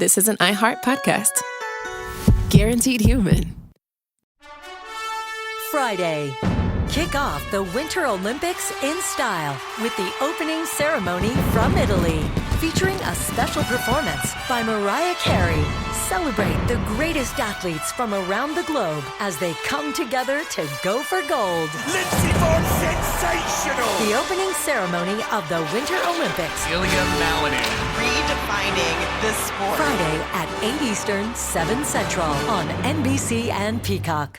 this is an iHeart podcast. Guaranteed human. Friday. Kick off the Winter Olympics in style with the opening ceremony from Italy, featuring a special performance by Mariah Carey. Celebrate the greatest athletes from around the globe as they come together to go for gold. Lindsey Vonn, sensational! The opening ceremony of the Winter Olympics. Ilya Malinin. Redefining the sport. Friday at 8 Eastern, 7 Central on NBC and Peacock.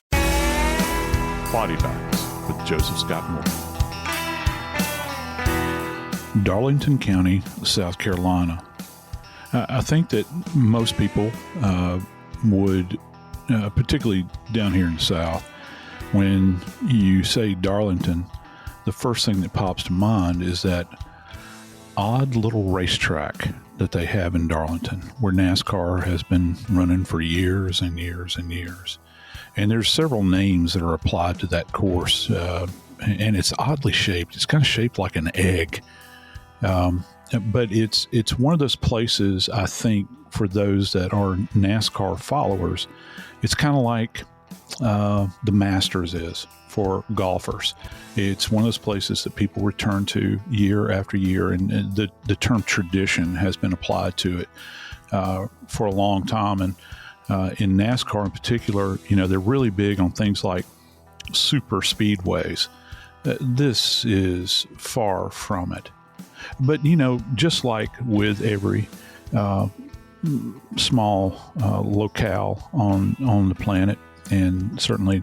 Body Bags with Joseph Scott Morgan. Darlington County, South Carolina. I think that most people would, particularly down here in the South, when you say Darlington, the first thing that pops to mind is that odd little racetrack that they have in Darlington, where NASCAR has been running for years and years and years. And there's several names that are applied to that course, and it's oddly shaped. It's kind of shaped like an egg. But it's one of those places, I think, for those that are NASCAR followers, it's kind of like the Masters is for golfers. It's one of those places that people return to year after year, and the term tradition has been applied to it for a long time. And in NASCAR in particular, they're really big on things like super speedways. This is far from it. But, just like with every small locale on the planet, and certainly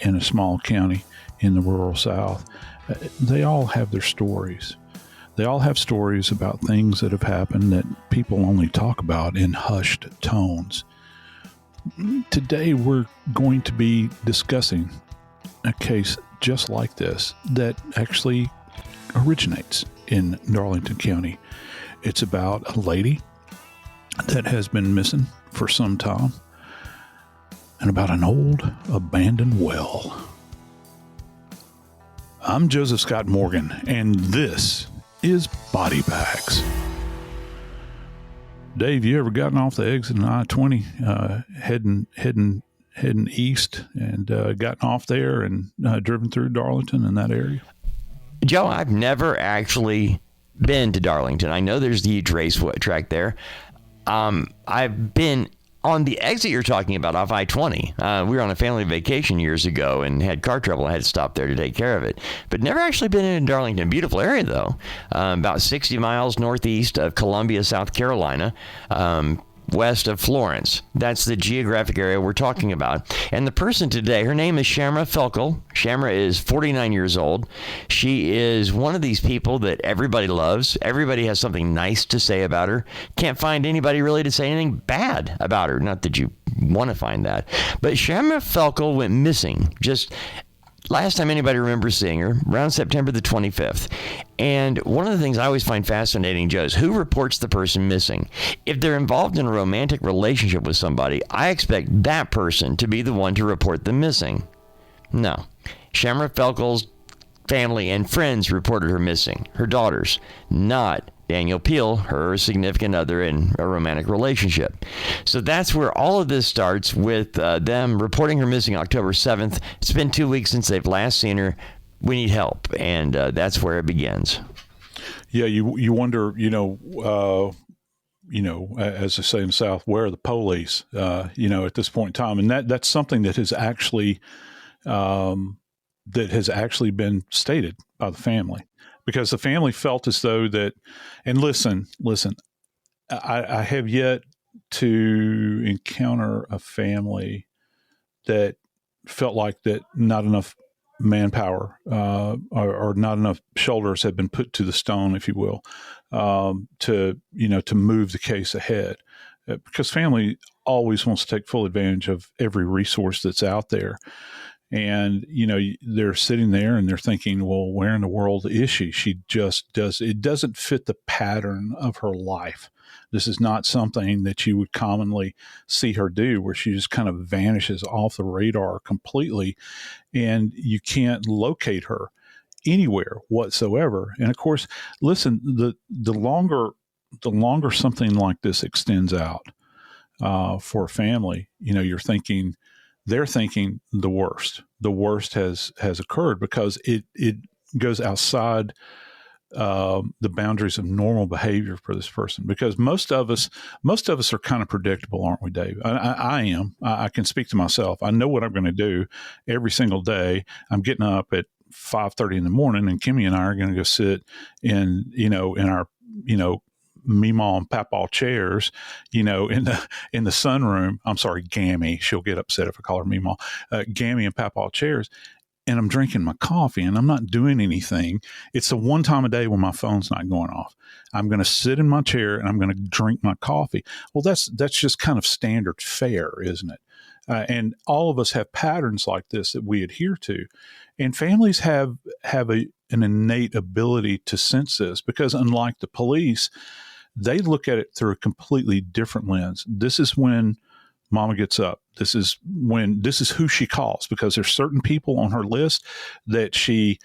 in a small county in the rural South, they all have their stories. They all have stories about things that have happened that people only talk about in hushed tones. Today, we're going to be discussing a case just like this that actually originates in Darlington County. It's about a lady that has been missing for some time, and about an old abandoned well. I'm Joseph Scott Morgan, and this is Body Bags. Dave, you ever gotten off the exit on I-20, heading east, and gotten off there and driven through Darlington in that area? Joe, I've never actually been to Darlington. I know there's the huge race track there. I've been on the exit you're talking about off I-20. We were on a family vacation years ago and had car trouble. I had to stop there to take care of it. But never actually been in Darlington. Beautiful area, though. About 60 miles northeast of Columbia, South Carolina. West of Florence. That's the geographic area we're talking about. And the person today, her name is Shamra Felkel. Shamra is 49 years old. She is one of these people that everybody loves. Everybody has something nice to say about her. Can't find anybody really to say anything bad about her. Not that you want to find that. But Shamra Felkel went missing just last time anybody remembers seeing her, around September the 25th. And one of the things I always find fascinating, Joe, is who reports the person missing. If they're involved in a romantic relationship with somebody, I expect that person to be the one to report them missing. No. Shamra Felkel's family and friends reported her missing. Her daughters, not Daniel Peel, her significant other in a romantic relationship. So that's where all of this starts, with them reporting her missing October 7th. It's been 2 weeks since they've last seen her. We need help, and that's where it begins. Yeah, you wonder, as they say in the South, where are the police? At this point in time, and that's something that has actually been stated by the family. Because the family felt as though that, and listen, I have yet to encounter a family that felt like that not enough manpower or not enough shoulders had been put to the stone, if you will, to move the case ahead. Because family always wants to take full advantage of every resource that's out there. And, they're sitting there and they're thinking, well, where in the world is she? She just it doesn't fit the pattern of her life. This is not something that you would commonly see her do, where she just kind of vanishes off the radar completely and you can't locate her anywhere whatsoever. And of course, listen, the longer something like this extends out, for a family, they're thinking the worst. The worst has occurred because it goes outside the boundaries of normal behavior for this person. Because most of us are kind of predictable, aren't we, Dave? I am. I can speak to myself. I know what I'm going to do every single day. I'm getting up at 5:30 in the morning, and Kimmy and I are going to go sit in our Meemaw and Papaw chairs, in the sunroom. I'm sorry, Gammy. She'll get upset if I call her Meemaw. Gammy and Papaw chairs. And I'm drinking my coffee and I'm not doing anything. It's the one time a day when my phone's not going off. I'm going to sit in my chair and I'm going to drink my coffee. Well, that's just kind of standard fare, isn't it? And all of us have patterns like this that we adhere to. And families have an innate ability to sense this because unlike the police, they look at it through a completely different lens. This is when Mama gets up. This is who she calls because there's certain people on her list that she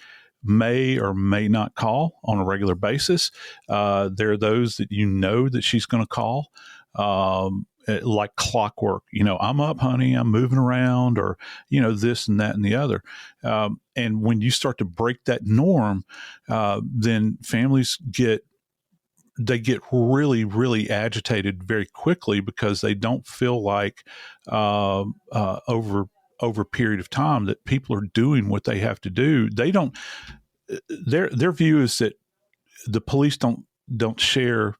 may or may not call on a regular basis. There are those that that she's going to call like clockwork. I'm up, honey. I'm moving around, or this and that and the other. And when you start to break that norm, then families get really, really agitated very quickly because they don't feel like over a period of time that people are doing what they have to do. They don't. Their view is that the police don't share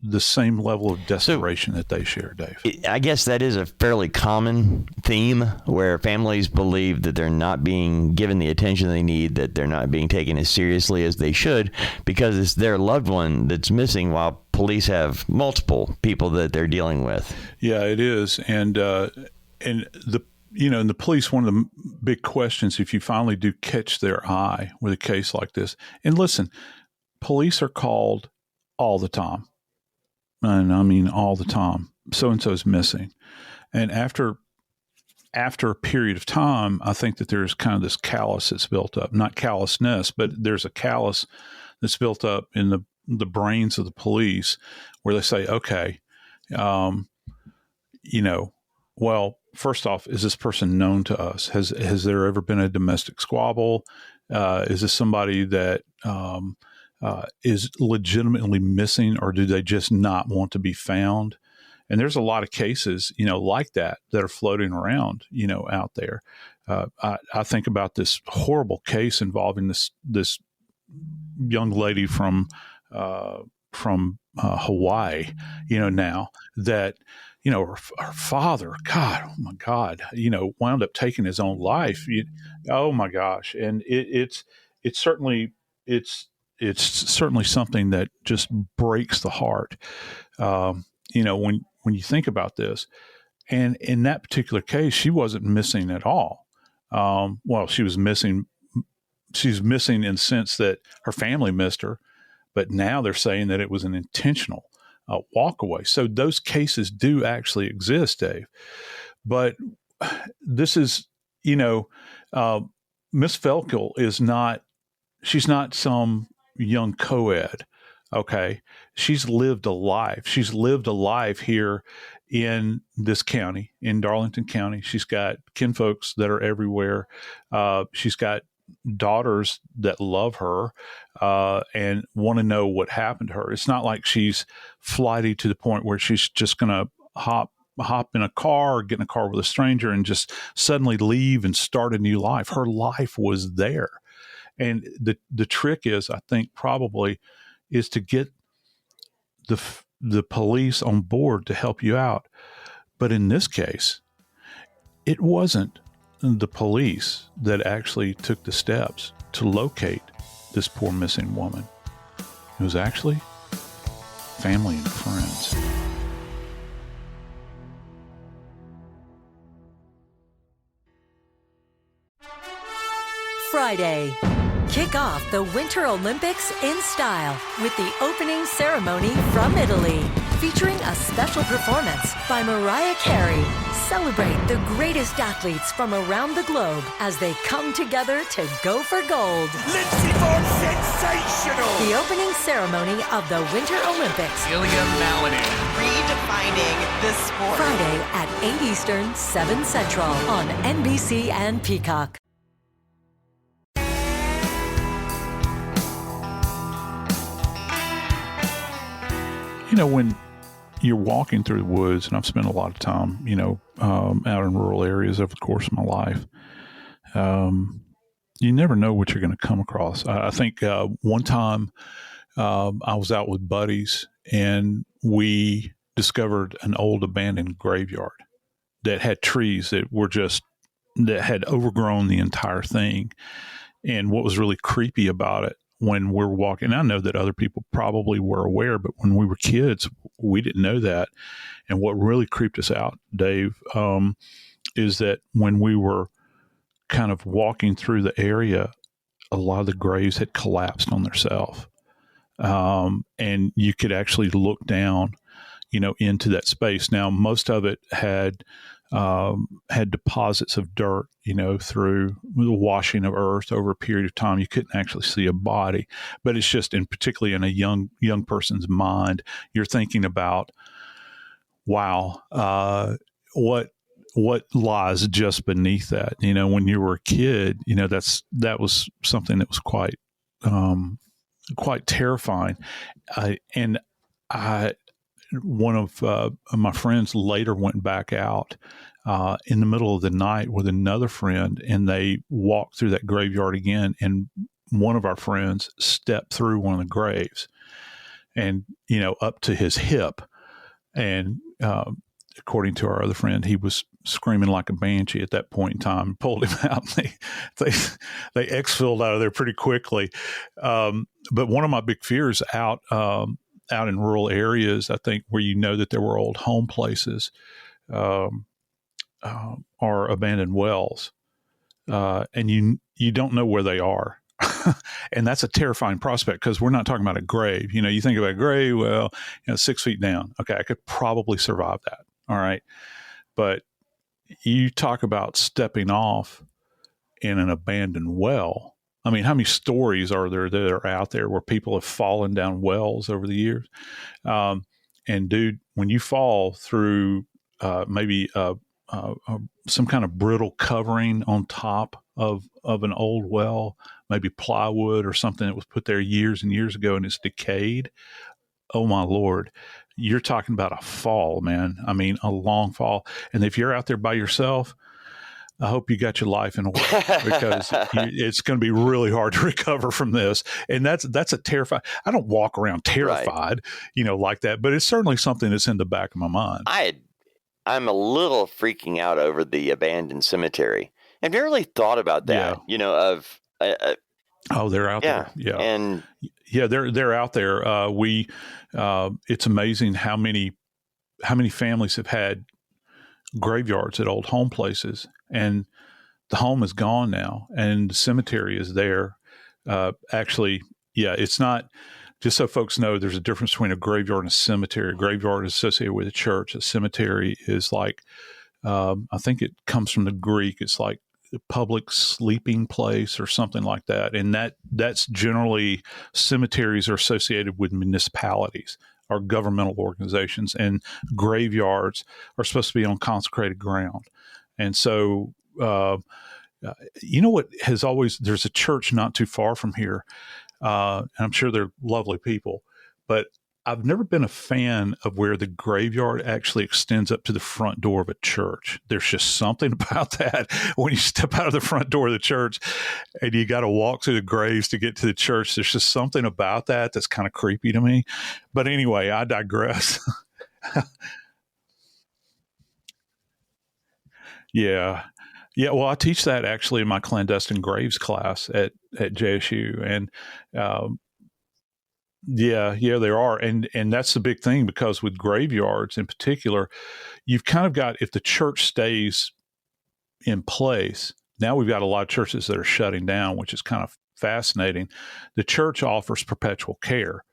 the same level of desperation that they share, Dave. I guess that is a fairly common theme where families believe that they're not being given the attention they need, that they're not being taken as seriously as they should because it's their loved one that's missing while police have multiple people that they're dealing with. Yeah, it is. And in the police, one of the big questions, if you finally do catch their eye with a case like this, and listen, police are called all the time. And I mean, all the time, so-and-so's missing. And after a period of time, I think that there's kind of this callus that's built up, not callousness, but there's a callus that's built up in the brains of the police where they say, okay, well, first off, is this person known to us? Has there ever been a domestic squabble? Is this somebody that, is legitimately missing, or do they just not want to be found? And there's a lot of cases, like that are floating around, out there. I think about this horrible case involving this young lady from Hawaii, now that, her father, God, oh my God, wound up taking his own life. Oh my gosh. And it's certainly something that just breaks the heart. When you think about this, and in that particular case, she wasn't missing at all. Well, she was missing. She's missing in the sense that her family missed her, but now they're saying that it was an intentional walk away. So those cases do actually exist, Dave. But this is, Miss Felkel is not. She's not some young co-ed. Okay. She's lived a life. She's lived a life here in this county, in Darlington County. She's got kinfolks that are everywhere. She's got daughters that love her and want to know what happened to her. It's not like she's flighty to the point where she's just going to hop in a car or get in a car with a stranger and just suddenly leave and start a new life. Her life was there. And the trick is, I think, probably is to get the police on board to help you out. But in this case, it wasn't the police that actually took the steps to locate this poor missing woman. It was actually family and friends. Friday. Kick off the Winter Olympics in style with the opening ceremony from Italy, featuring a special performance by Mariah Carey. Celebrate the greatest athletes from around the globe as they come together to go for gold. Lindsey Vonn, sensational! The opening ceremony of the Winter Olympics. Ilya Malinin. redefining the sport. Friday at 8 Eastern, 7 Central on NBC and Peacock. When you're walking through the woods, and I've spent a lot of time, out in rural areas over the course of my life, you never know what you're going to come across. I think one time I was out with buddies, and we discovered an old abandoned graveyard that had trees that had overgrown the entire thing. And what was really creepy about it, when we're walking, I know that other people probably were aware, but when we were kids, we didn't know that. And what really creeped us out, Dave, is that when we were kind of walking through the area, a lot of the graves had collapsed on themselves. And you could actually look down, into that space. Now, most of it had deposits of dirt, through the washing of earth over a period of time. You couldn't actually see a body, but it's just, and particularly in a young person's mind, you're thinking about, wow, what lies just beneath that? When you were a kid, that was something that was quite terrifying. One of my friends later went back out in the middle of the night with another friend, and they walked through that graveyard again. And one of our friends stepped through one of the graves, and up to his hip. And according to our other friend, he was screaming like a banshee at that point in time. Pulled him out. And they exfilled out of there pretty quickly. But one of my big fears out in rural areas, I think, where that there were old home places, are abandoned wells, and you don't know where they are. And that's a terrifying prospect, because we're not talking about a grave. You think about a grave, well, 6 feet down. Okay, I could probably survive that. All right. But you talk about stepping off in an abandoned well. I mean, how many stories are there that are out there where people have fallen down wells over the years? And dude, when you fall through maybe some kind of brittle covering on top of an old well, maybe plywood or something that was put there years and years ago and it's decayed, oh my Lord, you're talking about a fall, man. I mean, a long fall. And if you're out there by yourself, I hope you got your life in order, because it's going to be really hard to recover from this. And that's a terrifying. I don't walk around terrified, like that, but it's certainly something that's in the back of my mind. I'm a little freaking out over the abandoned cemetery. I've never really thought about that, oh, they're out there. Yeah. And they're out there. It's amazing how many families have had graveyards at old home places, and the home is gone now and the cemetery is there. Actually, it's not, just so folks know, there's a difference between a graveyard and a cemetery. A graveyard is associated with a church. A cemetery is like, I think it comes from the Greek. It's like a public sleeping place or something like that. And that's generally, cemeteries are associated with municipalities or governmental organizations, and graveyards are supposed to be on consecrated ground. And so, what has always, there's a church not too far from here, and I'm sure they're lovely people, but I've never been a fan of where the graveyard actually extends up to the front door of a church. There's just something about that when you step out of the front door of the church and you got to walk through the graves to get to the church. There's just something about that that's kind of creepy to me. But anyway, I digress. Yeah. Yeah. Well, I teach that actually in my clandestine graves class at JSU. And, yeah, there are. And that's the big thing, because with graveyards in particular, you've kind of got, if the church stays in place, now we've got a lot of churches that are shutting down, which is kind of fascinating. The church offers perpetual care.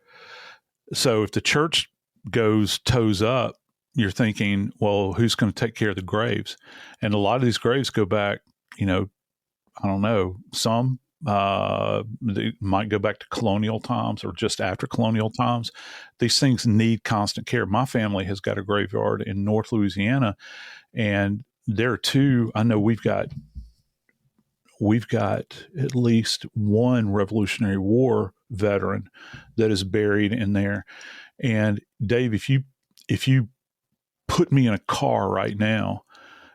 So if the church goes toes up, you're thinking, well, who's going to take care of the graves? And a lot of these graves go back, I don't know, some They might go back to colonial times or just after colonial times. These things need constant care. My family has got a graveyard in North Louisiana, and there too, I know we've got at least one Revolutionary War veteran that is buried in there. And Dave, if you put me in a car right now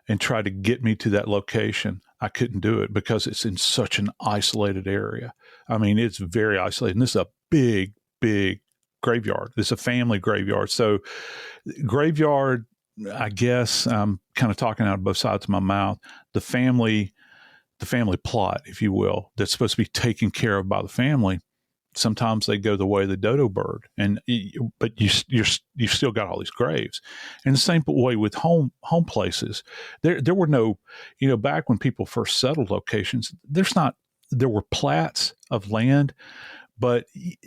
and try to get me to that location, I couldn't do it because it's in such an isolated area. I mean, it's very isolated. And this is a big, big graveyard. It's a family graveyard. So graveyard, I guess I'm kind of talking out of both sides of my mouth. The family plot, if you will, that's supposed to be taken care of by the family. Sometimes they go the way of the dodo bird, but you still got all these graves. And the same way with home places. There were no, back when people first settled locations, there were plats of land, but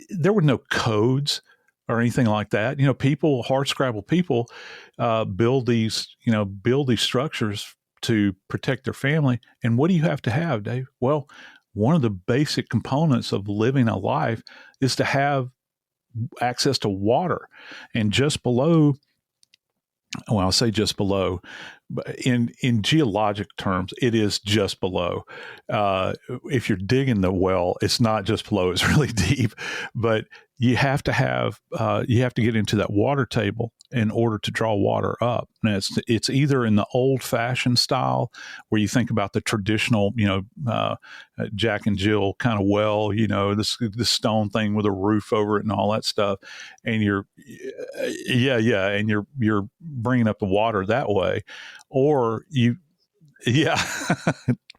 there were no codes or anything like that. People, hardscrabble people, build these structures to protect their family. And what do you have to have, Dave? Well, one of the basic components of living a life is to have access to water. And just below, well, I'll say just below, but in geologic terms, it is just below. If you're digging the well, it's not just below, it's really deep. But you have to get into that water table in order to draw water up. Now it's either in the old-fashioned style where you think about the traditional, Jack and Jill kind of well, this stone thing with a roof over it and all that stuff, and you're bringing up the water that way, or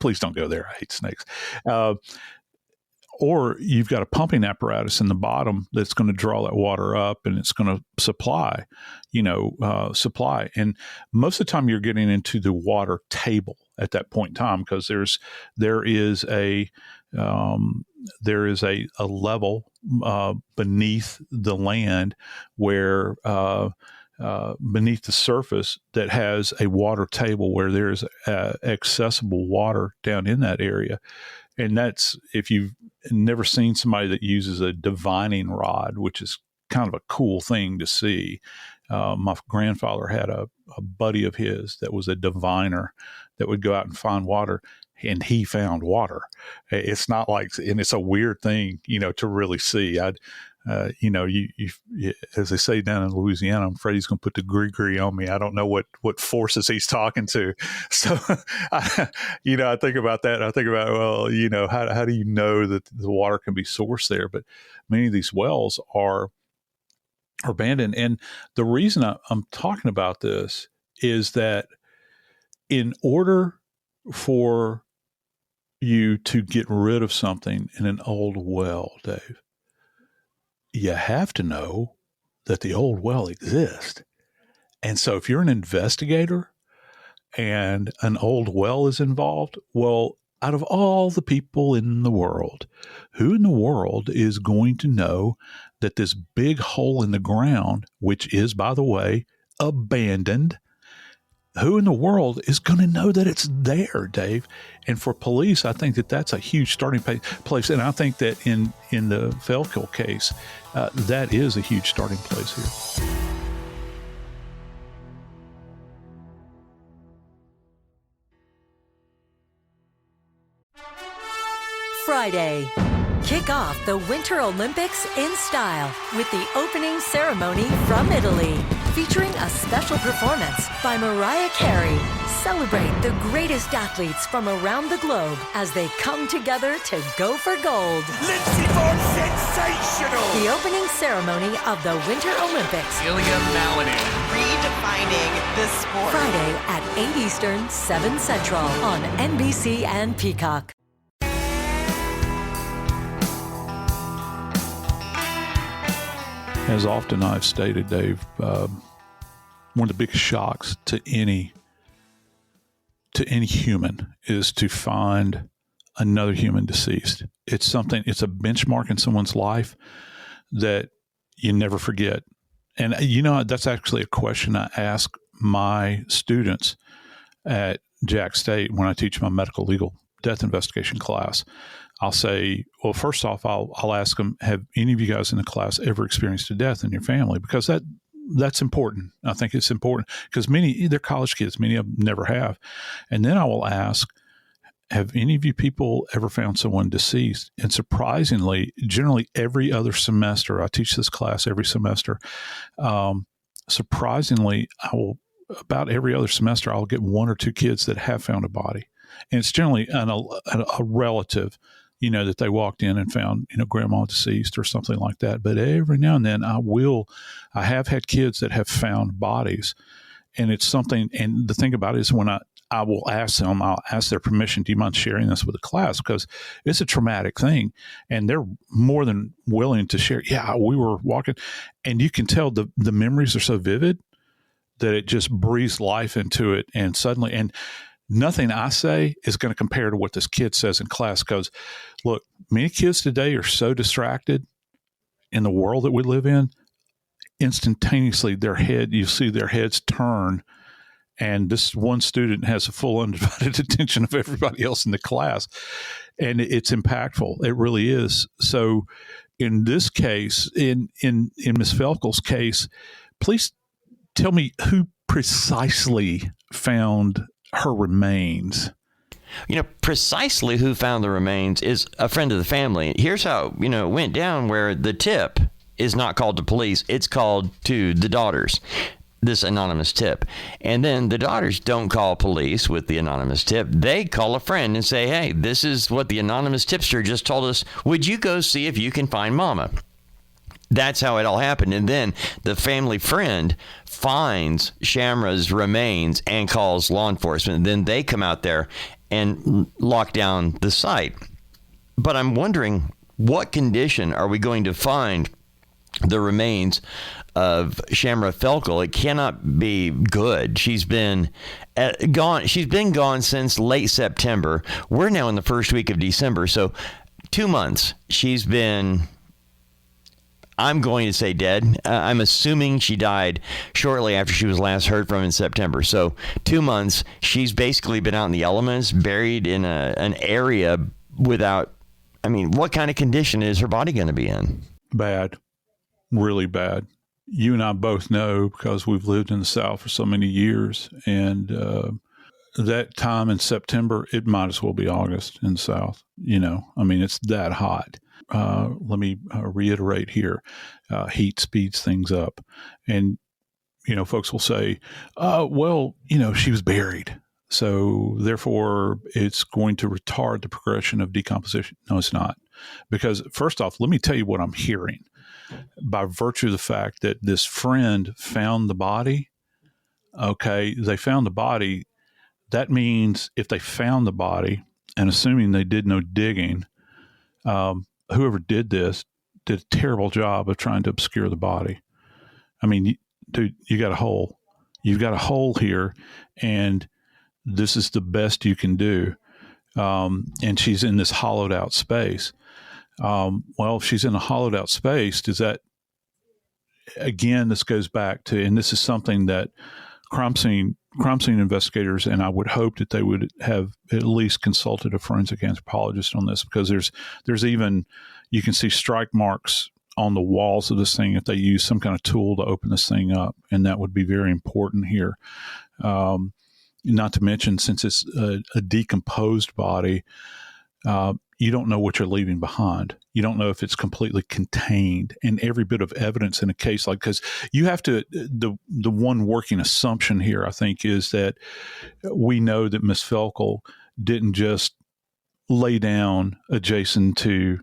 please don't go there. I hate snakes. Or you've got a pumping apparatus in the bottom that's going to draw that water up and it's going to supply. And most of the time you're getting into the water table at that point in time because there is a level beneath the land where beneath the surface that has a water table where there's accessible water down in that area. And that's, if you've never seen somebody that uses a divining rod, which is kind of a cool thing to see. My grandfather had a buddy of his that was a diviner that would go out and find water, and he found water. It's not like, and it's a weird thing, to really see. As they say down in Louisiana, I'm afraid he's going to put the gree on me. I don't know what forces he's talking to. So, I think about that. I think about, well, how do you know that the water can be sourced there? But many of these wells are abandoned. And the reason I'm talking about this is that in order for you to get rid of something in an old well, Dave, you have to know that the old well exists. And so if you're an investigator and an old well is involved, well, out of all the people in the world, who in the world is going to know that this big hole in the ground, which is, by the way, abandoned, who in the world is going to know that it's there, Dave? And for police, I think that that's a huge starting place. And I think that in the Felkel case, that is a huge starting place here. Friday. Kick off the Winter Olympics in style with the opening ceremony from Italy, featuring a special performance by Mariah Carey. Celebrate the greatest athletes from around the globe as they come together to go for gold. Lindsey Vonn, sensational! The opening ceremony of the Winter Olympics. Redefining the sport. Friday at 8 Eastern, 7 Central on NBC and Peacock. As often I've stated, Dave, one of the biggest shocks to any human is to find another human deceased. It's a benchmark in someone's life that you never forget. And that's actually a question I ask my students at Jack State when I teach my medical legal death investigation class. I'll say, well, first off, I'll ask them, have any of you guys in the class ever experienced a death in your family? Because that's important. I think it's important because they're college kids. Many of them never have. And then I will ask, have any of you people ever found someone deceased? And surprisingly, generally every other semester, I teach this class every semester. Surprisingly, about every other semester, I'll get one or two kids that have found a body. And it's generally a relative, that they walked in and found, grandma deceased or something like that. But every now and then I have had kids that have found bodies. And it's something, and the thing about it is when I will ask them, I'll ask their permission, do you mind sharing this with the class? Because it's a traumatic thing. And they're more than willing to share. Yeah, we were walking, and you can tell the memories are so vivid that it just breathes life into it. And suddenly, and nothing I say is going to compare to what this kid says in class. Because look, many kids today are so distracted in the world that we live in, instantaneously you see their heads turn. And this one student has a full undivided attention of everybody else in the class. And it's impactful. It really is. So in this case, in Ms. Felkel's case, please tell me who precisely found her remains. Precisely who found the remains is a friend of the family. Here's how, it went down, where the tip is not called to police. It's called to the daughters, this anonymous tip. And then the daughters don't call police with the anonymous tip. They call a friend and say, hey, this is what the anonymous tipster just told us. Would you go see if you can find Mama? That's how it all happened. And then the family friend finds Shamra's remains and calls law enforcement. And then they come out there and lock down the site. But I'm wondering, what condition are we going to find the remains of Shamra Felkel? It cannot be good. She's been gone. She's been gone since late September. We're now in the first week of December. So 2 months she's been, I'm going to say dead. I'm assuming she died shortly after she was last heard from in September. So 2 months, she's basically been out in the elements, buried in an area without, what kind of condition is her body going to be in? Bad. Really bad. You and I both know, because we've lived in the South for so many years, and that time in September, it might as well be August in the South. It's that hot. Let me reiterate here, heat speeds things up. And, folks will say, she was buried, so therefore it's going to retard the progression of decomposition. No, it's not. Because first off, let me tell you what I'm hearing. By virtue of the fact that this friend found the body, they found the body. That means if they found the body, and assuming they did no digging, whoever did this did a terrible job of trying to obscure the body. Dude, you got a hole. You've got a hole here, and this is the best you can do. And she's in this hollowed out space. If she's in a hollowed out space, does that, again, this goes back to, and this is something that crime scene investigators, and I would hope that they would have at least consulted a forensic anthropologist on this, because there's even, you can see strike marks on the walls of this thing if they use some kind of tool to open this thing up. And that would be very important here. Not to mention, since it's a decomposed body, you don't know what you're leaving behind. You don't know if it's completely contained. And every bit of evidence in a case like, because you have to, the one working assumption here, I think, is that we know that Miss Felkel didn't just lay down adjacent to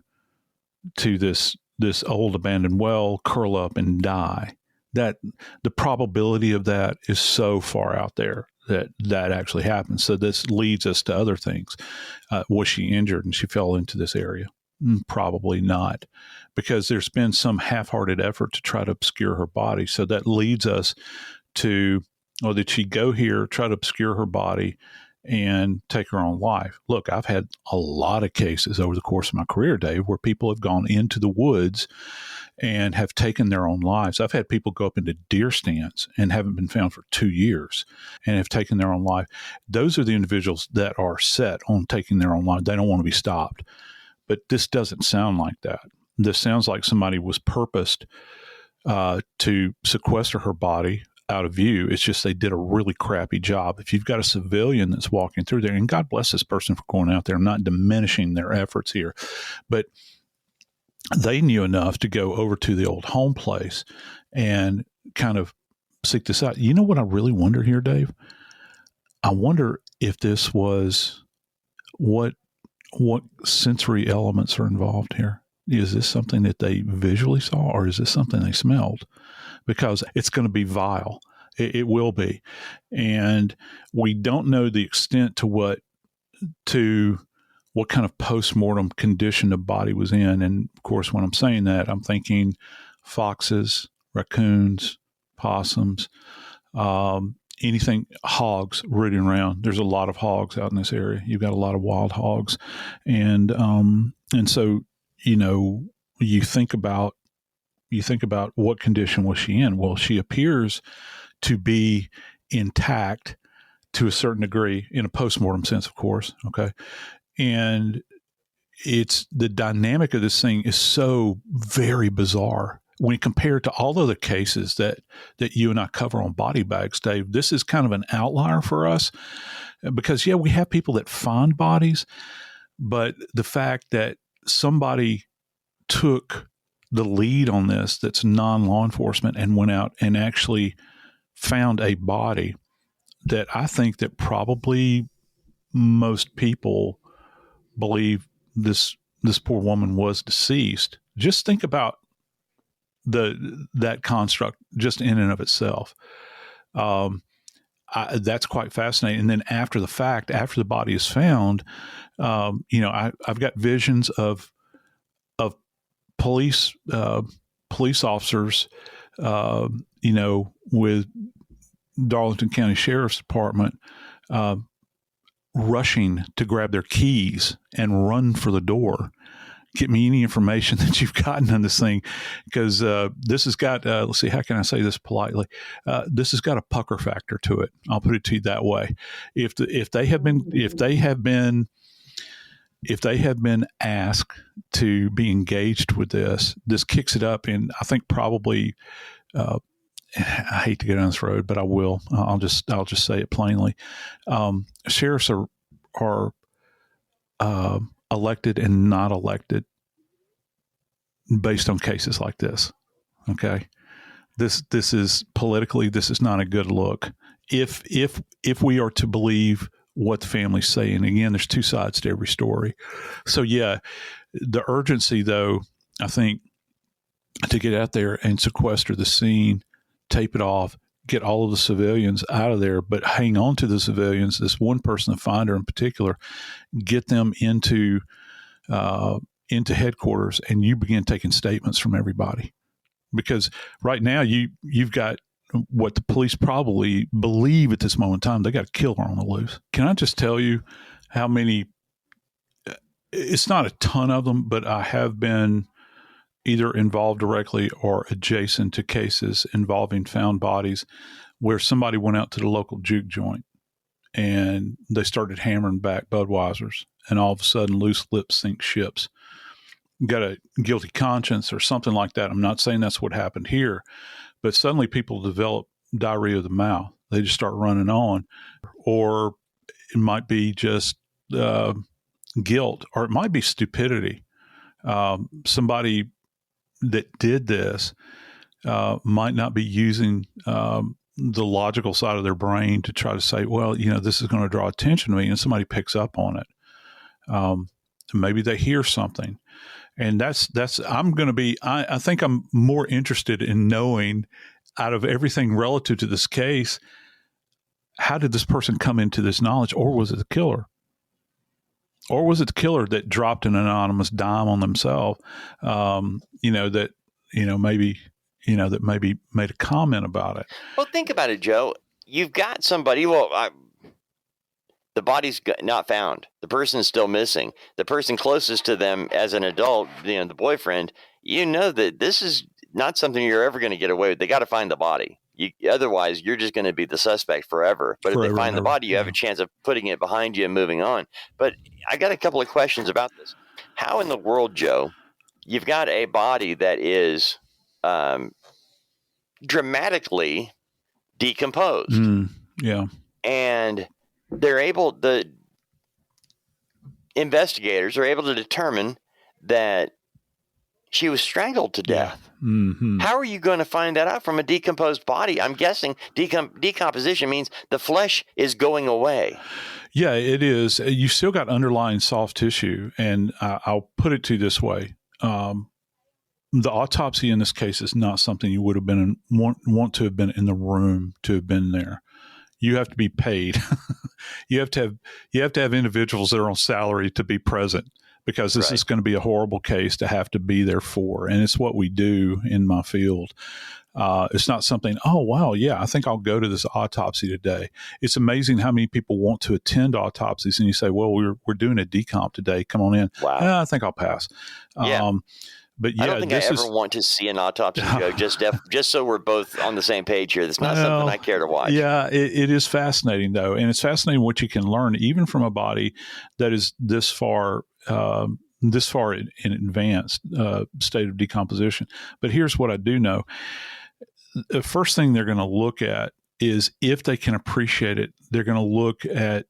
this old abandoned well, curl up and die. That the probability of that is so far out there that actually happened. So this leads us to other things. Was she injured and she fell into this area? Probably not, because there's been some half-hearted effort to try to obscure her body. So that leads us to, did she go here, try to obscure her body and take her own life? Look, I've had a lot of cases over the course of my career, Dave, where people have gone into the woods and have taken their own lives. I've had people go up into deer stands and haven't been found for 2 years and have taken their own life. Those are the individuals that are set on taking their own life. They don't want to be stopped. But this doesn't sound like that. This sounds like somebody was purposed to sequester her body out of view. It's just they did a really crappy job. If you've got a civilian that's walking through there, and God bless this person for going out there, I'm not diminishing their efforts here, but they knew enough to go over to the old home place and kind of seek this out. You know what I really wonder here, Dave? I wonder if this was what sensory elements are involved here. Is this something that they visually saw, or is this something they smelled? Because it's going to be vile. It will be. And we don't know the extent to what kind of post-mortem condition the body was in. And of course, when I'm saying that, I'm thinking foxes, raccoons, possums, anything, hogs rooting around. There's a lot of hogs out in this area. You've got a lot of wild hogs. And so, you think about what condition was she in? Well, she appears to be intact to a certain degree in a postmortem sense, of course. Okay. And it's the dynamic of this thing is so very bizarre when compared to all other cases that you and I cover on body bags, Dave. This is kind of an outlier for us because, we have people that find bodies, but the fact that somebody took the lead on this that's non-law enforcement and went out and actually found a body that I think that probably most people believe this poor woman was deceased. Just think about that construct just in and of itself. That's quite fascinating. And then after the fact, after the body is found, I've got visions of police officers, with Darlington County Sheriff's Department, rushing to grab their keys and run for the door. Get me any information that you've gotten on this thing, because this has got, let's see, how can I say this politely? This has got a pucker factor to it. I'll put it to you that way. If they have been asked to be engaged with this kicks it up. And I think probably, I hate to go down this road, but I will. I'll just say it plainly. Sheriffs are elected and not elected based on cases like this. Okay, this is politically, this is not a good look. If we are to believe what the family's saying, again, there's two sides to every story. So the urgency, though, I think, to get out there and sequester the scene, tape it off, get all of the civilians out of there, but hang on to the civilians, this one person, the finder in particular, get them into headquarters, and you begin taking statements from everybody. Because right now you've got what the police probably believe at this moment in time, they got a killer on the loose. Can I just tell you how many, it's not a ton of them, but I have been either involved directly or adjacent to cases involving found bodies where somebody went out to the local juke joint and they started hammering back Budweisers, and all of a sudden loose lips sink ships. Got a guilty conscience or something like that. I'm not saying that's what happened here, but suddenly people develop diarrhea of the mouth. They just start running on, or it might be just guilt, or it might be stupidity. Somebody that did this might not be using the logical side of their brain to try to say, well, this is going to draw attention to me, and somebody picks up on it. Maybe they hear something. And I think I'm more interested in knowing, out of everything relative to this case, how did this person come into this knowledge, or was it the killer? Or was it the killer that dropped an anonymous dime on themselves, that maybe made a comment about it? Well, think about it, Joe. You've got somebody, the body's not found. The person's still missing. The person closest to them as an adult, the boyfriend, that this is not something you're ever going to get away with. They got to find the body. Otherwise, you're just going to be the suspect forever. But if they find the body, you have a chance of putting it behind you and moving on. But I got a couple of questions about this. How in the world, Joe, you've got a body that is dramatically decomposed. Yeah. And the investigators are able to determine that she was strangled to death. Mm-hmm. How are you going to find that out from a decomposed body? I'm guessing decomposition means the flesh is going away. Yeah, it is. You still got underlying soft tissue. And I'll put it to you this way. The autopsy in this case is not something you would have been want to have been in the room to have been there. You have to be paid. you have to have individuals that are on salary to be present, because this is going to be a horrible case to have to be there for. And it's what we do in my field. It's not something, oh, wow, yeah, I think I'll go to this autopsy today. It's amazing how many people want to attend autopsies, and you say, well, we're doing a decomp today. Come on in. Wow. I think I'll pass. Yeah. But yeah, I don't think I ever want to see an autopsy, Joe, just so we're both on the same page here. That's not something I care to watch. Yeah, it is fascinating, though. And it's fascinating what you can learn, even from a body that is this far in advanced state of decomposition. But here's what I do know. The first thing they're going to look at is, if they can appreciate it, they're going to look at,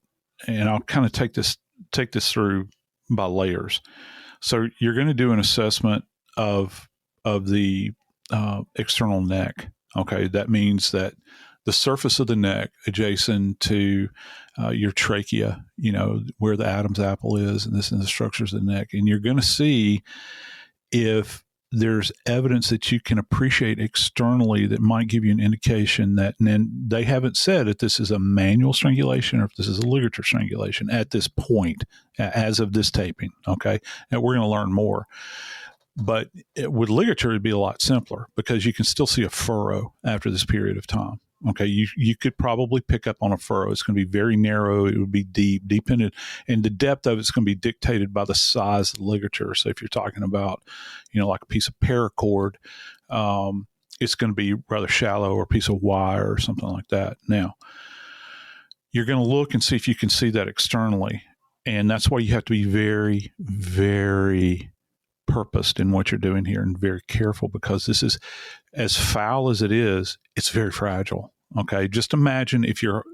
and I'll kind of take this through by layers. So you're going to do an assessment of the external neck. Okay, that means that the surface of the neck adjacent to your trachea, where the Adam's apple is, and the structures of the neck, and you're going to see if there's evidence that you can appreciate externally that might give you an indication that, and then they haven't said if this is a manual strangulation or if this is a ligature strangulation at this point, as of this taping. Okay, and we're going to learn more. But with ligature, it'd be a lot simpler, because you can still see a furrow after this period of time. Okay, you could probably pick up on a furrow. It's going to be very narrow. It would be deep, dependent, and the depth of it's going to be dictated by the size of the ligature. So if you're talking about, like a piece of paracord, it's going to be rather shallow, or a piece of wire or something like that. Now, you're going to look and see if you can see that externally, and that's why you have to be very, very purposed in what you're doing here, and very careful, because this is, as foul as it is, it's very fragile. Okay, just imagine if you're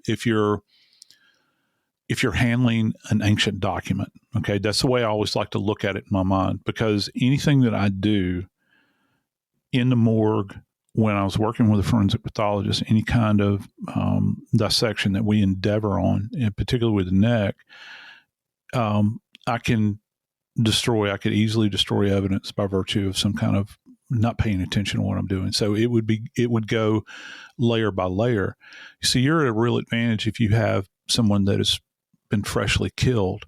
handling an ancient document. Okay, that's the way I always like to look at it in my mind, because anything that I do in the morgue, when I was working with a forensic pathologist, any kind of dissection that we endeavor on, and particularly with the neck, I could easily destroy evidence by virtue of some kind of not paying attention to what I'm doing. So it would go layer by layer. See, you're at a real advantage if you have someone that has been freshly killed.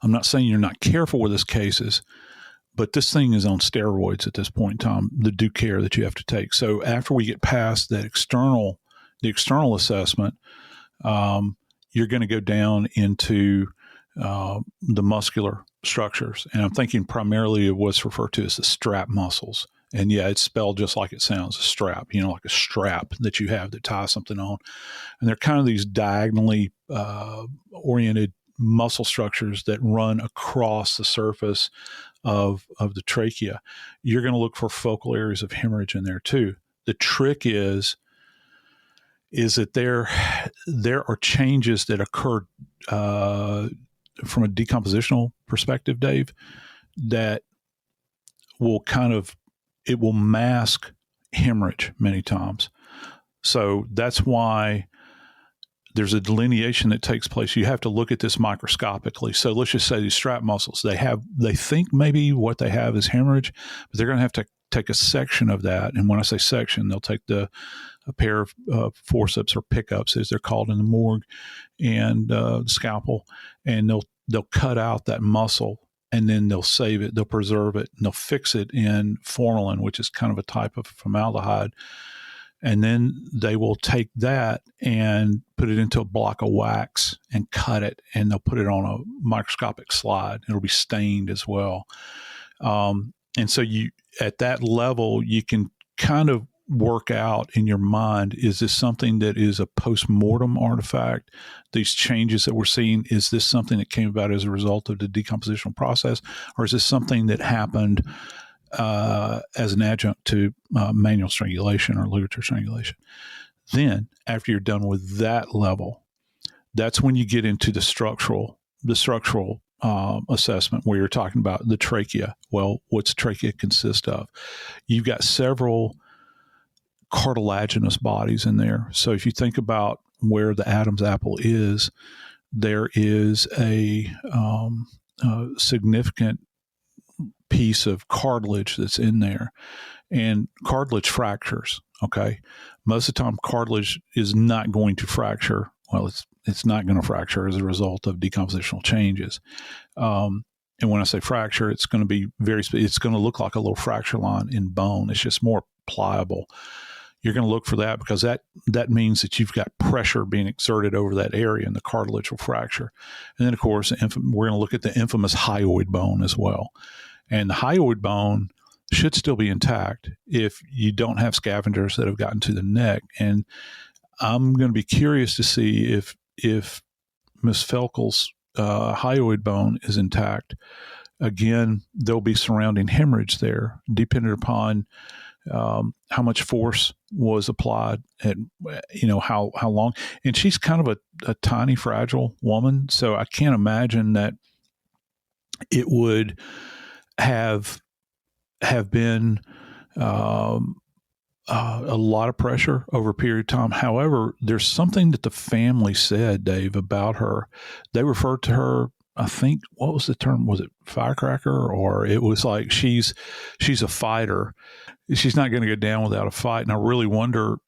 I'm not saying you're not careful with this cases, but this thing is on steroids at this point in time, the due care that you have to take. So after we get past that the external assessment, you're going to go down into the muscular structures. And I'm thinking primarily of what's referred to as the strap muscles. And yeah, it's spelled just like it sounds, a strap, like a strap that you have that ties something on. And they're kind of these diagonally oriented muscle structures that run across the surface of the trachea. You're going to look for focal areas of hemorrhage in there too. The trick is that there are changes that occur from a decompositional perspective, Dave, that will it will mask hemorrhage many times. So that's why there's a delineation that takes place. You have to look at this microscopically. So let's just say these strap muscles, they think maybe what they have is hemorrhage, but they're going to have to take a section of that. And when I say section, they'll take a pair of forceps or pickups, as they're called in the morgue, and scalpel, and they'll cut out that muscle, and then they'll save it, they'll preserve it, and they'll fix it in formalin, which is kind of a type of formaldehyde. And then they will take that and put it into a block of wax and cut it, and they'll put it on a microscopic slide. It'll be stained as well. And so at that level, you can kind of work out in your mind, is this something that is a post-mortem artifact? These changes that we're seeing, is this something that came about as a result of the decompositional process, or is this something that happened as an adjunct to manual strangulation or ligatory strangulation? Then, after you're done with that level, that's when you get into the structural assessment, where you're talking about the trachea. Well, what's trachea consist of? You've got several cartilaginous bodies in there. So if you think about where the Adam's apple is, there is a significant piece of cartilage that's in there, and cartilage fractures. Okay, most of the time cartilage is not going to fracture. Well, it's not going to fracture as a result of decompositional changes. And when I say fracture, it's going to be it's going to look like a little fracture line in bone. It's just more pliable. You're going to look for that because that means that you've got pressure being exerted over that area, and the cartilage will fracture. And then, of course, we're going to look at the infamous hyoid bone as well. And the hyoid bone should still be intact if you don't have scavengers that have gotten to the neck. And I'm going to be curious to see if Miss Felkel's hyoid bone is intact. Again, there'll be surrounding hemorrhage there, depending upon how much force was applied at, how long. And she's kind of a tiny, fragile woman, so I can't imagine that it would have been a lot of pressure over a period of time. However, there's something that the family said, Dave, about her. They referred to her, I think, what was the term? Was it firecracker? Or it was like she's a fighter. She's not going to go down without a fight. And I really wonder,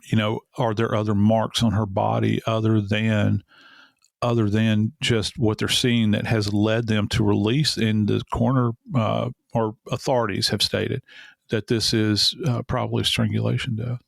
are there other marks on her body other than just what they're seeing that has led them to release in the coroner or authorities have stated that this is probably a strangulation death.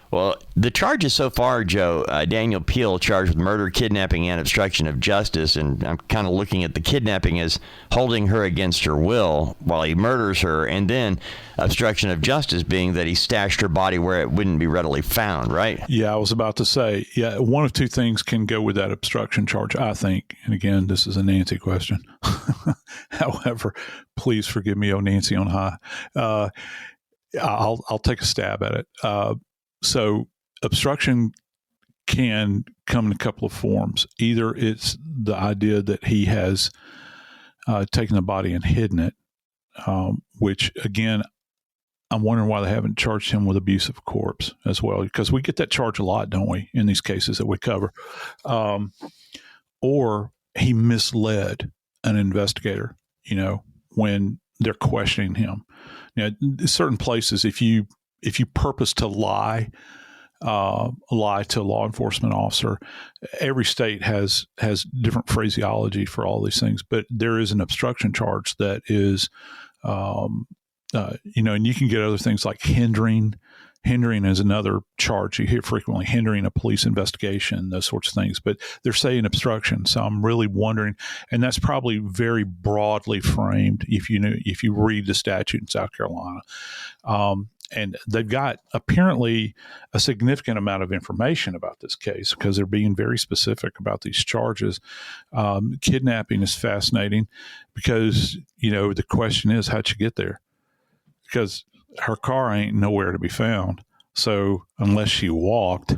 Well, the charges so far, Joe, Daniel Peel charged with murder, kidnapping, and obstruction of justice. And I'm kind of looking at the kidnapping as holding her against her will while he murders her. And then obstruction of justice being that he stashed her body where it wouldn't be readily found, right? Yeah, I was about to say, one of two things can go with that obstruction charge, I think. And again, this is a Nancy question. However, please forgive me, oh Nancy on high. I'll take a stab at it. So obstruction can come in a couple of forms. Either it's the idea that he has taken the body and hidden it, which, again, I'm wondering why they haven't charged him with abuse of corpse as well, because we get that charge a lot, don't we, in these cases that we cover. Or he misled an investigator, when they're questioning him. Certain places, if you purpose to lie to a law enforcement officer, every state has different phraseology for all these things, but there is an obstruction charge that is, and you can get other things like hindering. Hindering is another charge. You hear frequently, hindering a police investigation, those sorts of things, but they're saying obstruction. So I'm really wondering, and that's probably very broadly framed if you read the statute in South Carolina. And they've got apparently a significant amount of information about this case because they're being very specific about these charges. Kidnapping is fascinating because, the question is, how'd you get there? Because her car ain't nowhere to be found. So unless she walked,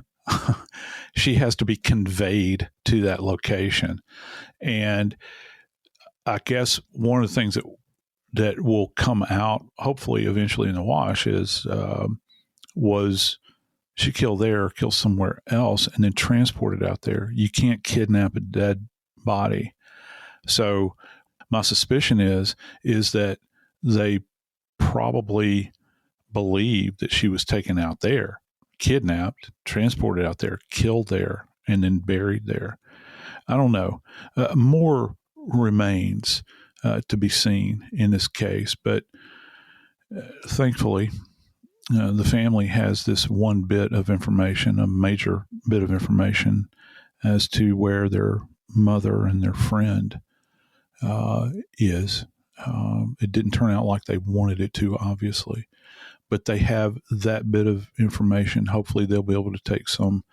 she has to be conveyed to that location. And I guess one of the things that will come out, hopefully eventually in the wash, is was she killed there or killed somewhere else and then transported out there. You can't kidnap a dead body. So my suspicion is that they probably believed that she was taken out there, kidnapped, transported out there, killed there, and then buried there. I don't know. More remains to be seen in this case, but thankfully, the family has this one bit of information, a major bit of information as to where their mother and their friend is. It didn't turn out like they wanted it to, obviously, but they have that bit of information. Hopefully they'll be able to take some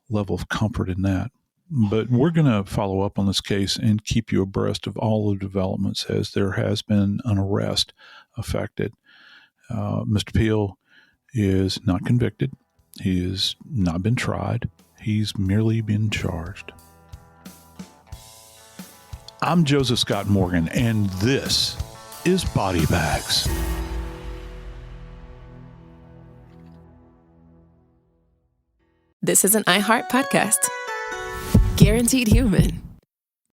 level of comfort in that. But we're going to follow up on this case and keep you abreast of all the developments as there has been an arrest affected. Mr. Peel is not convicted. He has not been tried. He's merely been charged. I'm Joseph Scott Morgan, and this is Body Bags. This is an iHeart podcast. Guaranteed human.